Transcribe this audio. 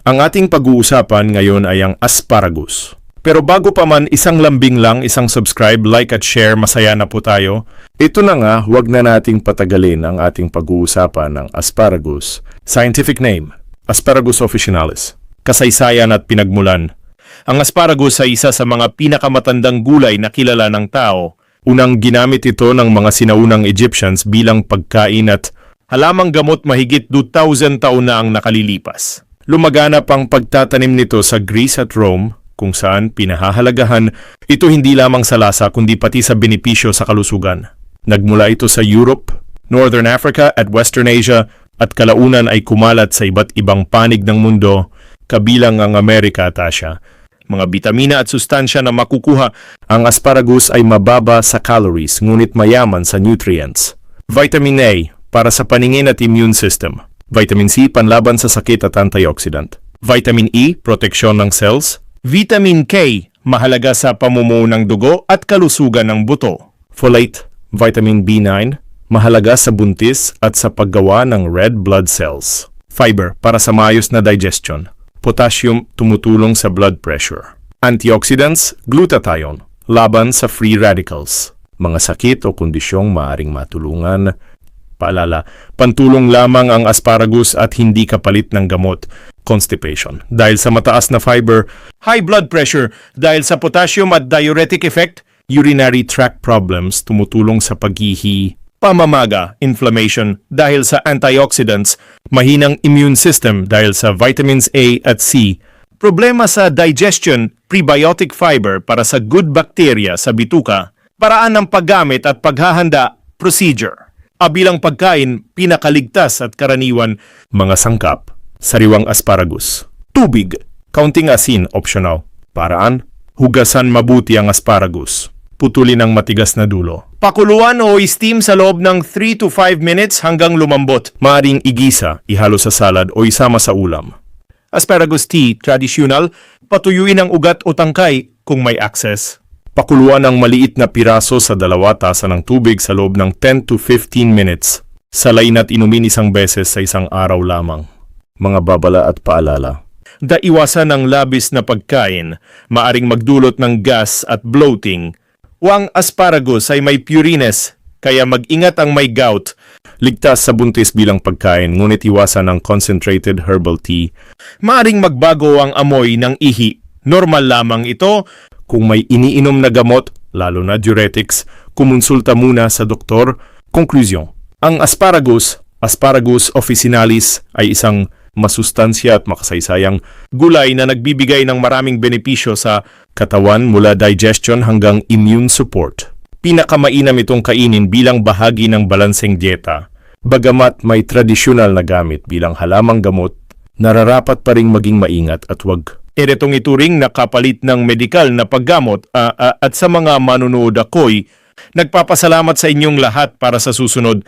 Ang ating pag-uusapan ngayon ay ang asparagus. Pero bago pa man isang lambing lang, isang subscribe, like at share, masaya na po tayo. Ito na nga, huwag na nating patagalin ang ating pag-uusapan ng asparagus. Scientific name, Asparagus officinalis. Kasaysayan at pinagmulan. Ang asparagus ay isa sa mga pinakamatandang gulay na kilala ng tao. Unang ginamit ito ng mga sinaunang Egyptians bilang pagkain at halamang gamot mahigit 2,000 taon na ang nakalilipas. Lumaganap ang pagtatanim nito sa Greece at Rome, kung saan pinahahalagahan ito hindi lamang sa lasa kundi pati sa benepisyo sa kalusugan. Nagmula ito sa Europe, Northern Africa at Western Asia at kalaunan ay kumalat sa iba't ibang panig ng mundo, kabilang ang Amerika at Asia. Mga bitamina at sustansya na makukuha, ang asparagus ay mababa sa calories ngunit mayaman sa nutrients. Vitamin A, para sa paningin at immune system. Vitamin C, panlaban sa sakit at antioxidant. Vitamin E, proteksyon ng cells. Vitamin K, mahalaga sa pamumuo ng dugo at kalusugan ng buto. Folate, vitamin B9, mahalaga sa buntis at sa paggawa ng red blood cells. Fiber, para sa maayos na digestion. Potassium, tumutulong sa blood pressure. Antioxidants, glutathione, laban sa free radicals. Mga sakit o kondisyong maaring matulungan. Paalala, pantulong lamang ang asparagus at hindi kapalit ng gamot. Constipation, dahil sa mataas na fiber. High blood pressure, dahil sa potassium at diuretic effect. Urinary tract problems, tumutulong sa paghihi. Pamamaga, inflammation, dahil sa antioxidants. Mahinang immune system, dahil sa vitamins A at C. Problema sa digestion, prebiotic fiber para sa good bacteria sa bituka. Paraan ng paggamit at paghahanda, procedure. Bilang pagkain, pinakaligtas at karaniwan. Mga sangkap, sariwang asparagus. Tubig, kaunting asin, optional. Paraan, hugasan mabuti ang asparagus. Putulin ang matigas na dulo. Pakuluan o steam sa loob ng 3 to 5 minutes hanggang lumambot. Maaring igisa, ihalo sa salad o isama sa ulam. Asparagus tea, tradisyonal, patuyuin ang ugat o tangkay kung may access. Pakuluan ang maliit na piraso sa 2 tasa ng tubig sa loob ng 10 to 15 minutes. Salain at inumin isang beses sa isang araw lamang. Mga babala at paalala. Iwasan ang labis na pagkain, maaring magdulot ng gas at bloating. Ang asparagus ay may purines, kaya mag-ingat ang may gout. Ligtas sa buntis bilang pagkain, ngunit iwasan ang concentrated herbal tea. Maaring magbago ang amoy ng ihi. Normal lamang ito. Kung may iniinom na gamot, lalo na diuretics, kumonsulta muna sa doktor. Konklusyon. Ang asparagus, Asparagus officinalis, ay isang masustansya at makasaysayang gulay na nagbibigay ng maraming benepisyo sa katawan mula digestion hanggang immune support. Pinakamainam itong kainin bilang bahagi ng balanseng dieta. Bagamat may tradisyonal na gamit bilang halamang gamot, nararapat pa ring maging maingat at huwag itong ituring na kapalit ng medikal na paggamot at sa mga manunood ako'y nagpapasalamat sa inyong lahat para sa susunod.